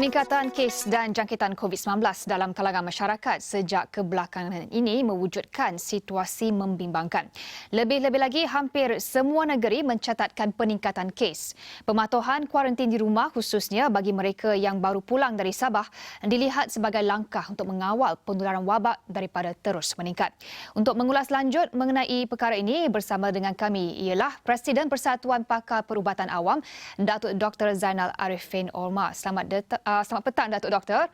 Peningkatan kes dan jangkitan COVID-19 dalam kalangan masyarakat sejak kebelakangan ini mewujudkan situasi membimbangkan. Lebih-lebih lagi, hampir semua negeri mencatatkan peningkatan kes. Pematuhan kuarantin di rumah khususnya bagi mereka yang baru pulang dari Sabah dilihat sebagai langkah untuk mengawal penularan wabak daripada terus meningkat. Untuk mengulas lanjut mengenai perkara ini bersama dengan kami ialah Presiden Persatuan Pakar Perubatan Awam, Datuk Dr. Zainal Arifin Orma. Selamat petang, Datuk Doktor.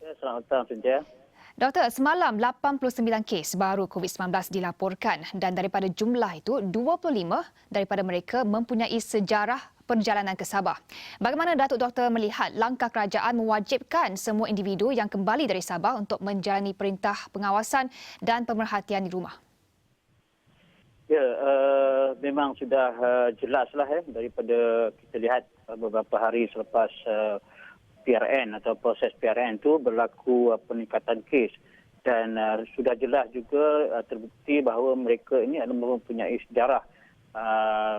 Ya, selamat petang, Cynthia. Doktor, semalam 89 kes baru COVID-19 dilaporkan dan daripada jumlah itu, 25 daripada mereka mempunyai sejarah perjalanan ke Sabah. Bagaimana Datuk Doktor melihat langkah kerajaan mewajibkan semua individu yang kembali dari Sabah untuk menjalani perintah pengawasan dan pemerhatian di rumah? Ya, memang sudah jelaslah daripada kita lihat beberapa hari selepas PRN atau proses PRN itu berlaku peningkatan kes dan sudah jelas juga terbukti bahawa mereka ini adalah mempunyai sejarah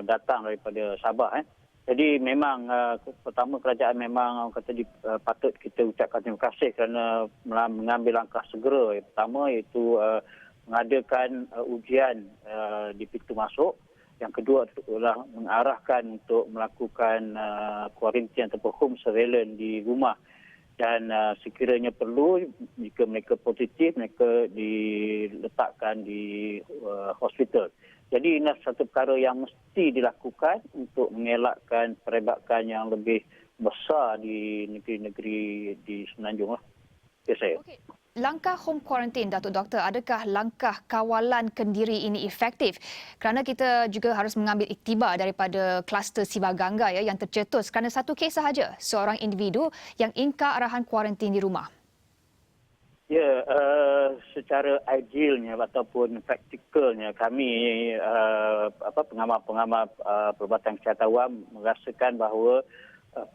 datang daripada Sabah. Jadi memang pertama kerajaan memang patut kita ucapkan terima kasih kerana mengambil langkah segera. Yang pertama iaitu mengadakan ujian di pintu masuk. Yang kedua adalah mengarahkan untuk melakukan kuarantin ataupun home surveillance di rumah. Dan sekiranya perlu, jika mereka positif, mereka diletakkan di hospital. Jadi ini satu perkara yang mesti dilakukan untuk mengelakkan perebakan yang lebih besar di negeri-negeri di Semenanjung. Ya, saya. Okey. Langkah home quarantine, Datuk Doktor, adakah langkah kawalan kendiri ini efektif? Kerana kita juga harus mengambil iktibar daripada kluster Sibagangga yang tercetus kerana satu kes sahaja, seorang individu yang ingkar arahan kuarantin di rumah. Ya, secara idealnya ataupun praktikalnya kami pengamal-pengamal Perubatan Kesihatan Awam merasakan bahawa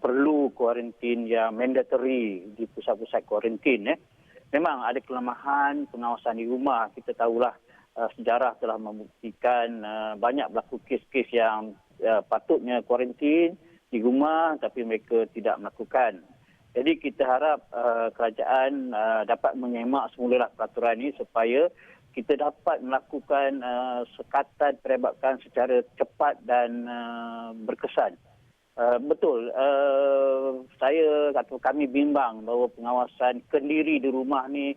perlu kuarantin yang mandatory di pusat-pusat kuarantin. Memang ada kelemahan pengawasan di rumah. Kita tahulah sejarah telah membuktikan banyak berlaku kes-kes yang patutnya kuarantin di rumah tapi mereka tidak melakukan. Jadi kita harap kerajaan dapat menyemak semula peraturan ini supaya kita dapat melakukan sekatan perebakan secara cepat dan berkesan. Betul, saya atau kami bimbang bahawa pengawasan kendiri di rumah ni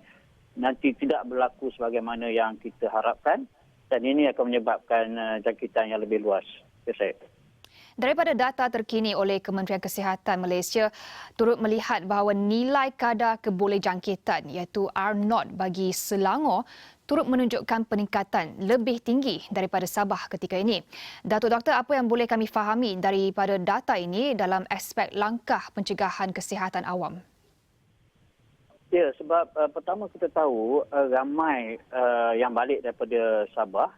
nanti tidak berlaku sebagaimana yang kita harapkan dan ini akan menyebabkan jangkitan yang lebih luas. Ya, saya. Daripada data terkini oleh Kementerian Kesihatan Malaysia, turut melihat bahawa nilai kadar kebolehjangkitan iaitu R0 bagi Selangor turut menunjukkan peningkatan lebih tinggi daripada Sabah ketika ini. Datuk Doktor, apa yang boleh kami fahami daripada data ini dalam aspek langkah pencegahan kesihatan awam? Ya, sebab pertama kita tahu ramai yang balik daripada Sabah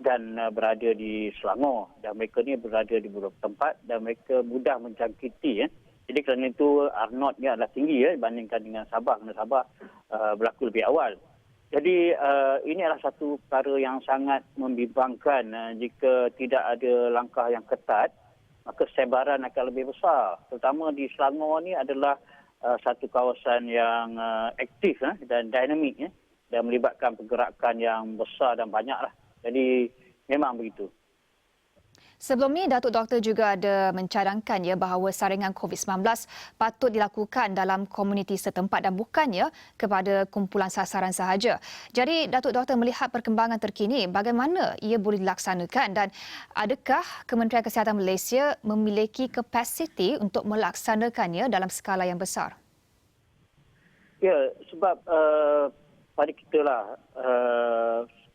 dan berada di Selangor dan mereka ni berada di beberapa tempat dan mereka mudah menjangkiti. Jadi kerana itu R0-nya adalah tinggi dibandingkan dengan Sabah. Kerana Sabah berlaku lebih awal. Jadi ini adalah satu perkara yang sangat membimbangkan. Jika tidak ada langkah yang ketat, maka sebaran akan lebih besar. Terutama di Selangor ni adalah satu kawasan yang aktif dan dinamik dan melibatkan pergerakan yang besar dan banyaklah. Jadi memang begitu. Sebelum ini, Datuk Doktor juga ada mencadangkan bahawa saringan COVID-19 patut dilakukan dalam komuniti setempat dan bukannya kepada kumpulan sasaran sahaja. Jadi, Datuk Doktor melihat perkembangan terkini, bagaimana ia boleh dilaksanakan dan adakah Kementerian Kesihatan Malaysia memiliki kapasiti untuk melaksanakannya dalam skala yang besar? Ya, sebab pada kita lah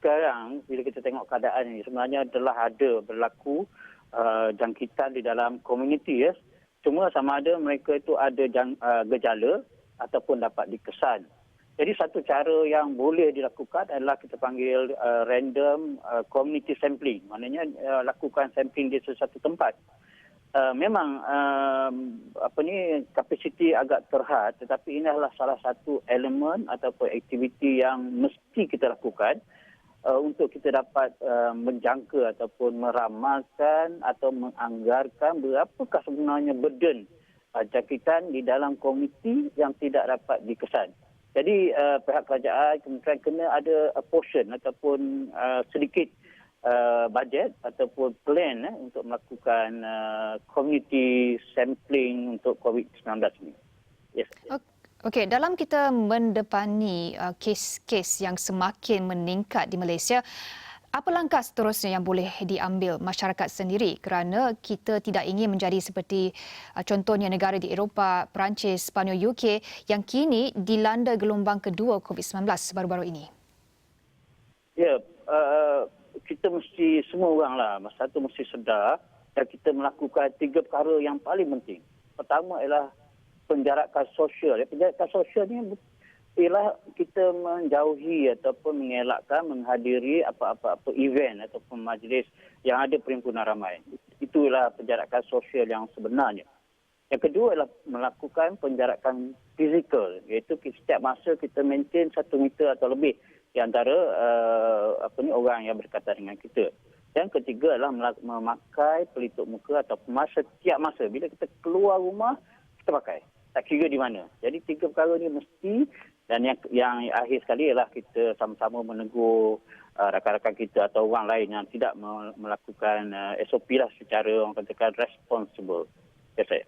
sekarang bila kita tengok keadaan ini sebenarnya telah ada berlaku jangkitan di dalam komuniti Cuma sama ada mereka itu ada gejala ataupun dapat dikesan. Jadi satu cara yang boleh dilakukan adalah kita panggil random community sampling. Maknanya lakukan sampling di sesuatu tempat. Memang kapasiti agak terhad tetapi ini adalah salah satu elemen ataupun aktiviti yang mesti kita lakukan untuk kita dapat menjangka ataupun meramalkan atau menganggarkan berapakah sebenarnya burden jangkitan di dalam komuniti yang tidak dapat dikesan. Jadi pihak kerajaan kemungkinan kena ada a portion ataupun sedikit bajet ataupun plan untuk melakukan community sampling untuk COVID-19 ini. Yes. Okey, dalam kita mendepani kes-kes yang semakin meningkat di Malaysia, apa langkah seterusnya yang boleh diambil masyarakat sendiri kerana kita tidak ingin menjadi seperti contohnya negara di Eropah, Perancis, Sepanyol, UK yang kini dilanda gelombang kedua COVID-19 baru-baru ini? Ya, kita mesti semua orang lah, masa tu mesti sedar dan kita melakukan 3 perkara yang paling penting. Pertama ialah penjarakan sosial. Penjarakan sosial ni ialah kita menjauhi ataupun mengelakkan menghadiri apa-apa event ataupun majlis yang ada perhimpunan ramai. Itulah penjarakan sosial yang sebenarnya. Yang kedua ialah melakukan penjarakan fizikal, iaitu setiap masa kita maintain 1 meter atau lebih di antara orang yang berkaitan dengan kita. Yang ketiga adalah memakai pelitup muka atau mask setiap masa. Bila kita keluar rumah, kita pakai. Tak kira di mana. Jadi 3 perkara ni mesti, dan yang akhir sekali ialah kita sama-sama menegur rakan-rakan kita atau orang lain yang tidak melakukan SOP lah secara orang katakan responsible. Ya saya.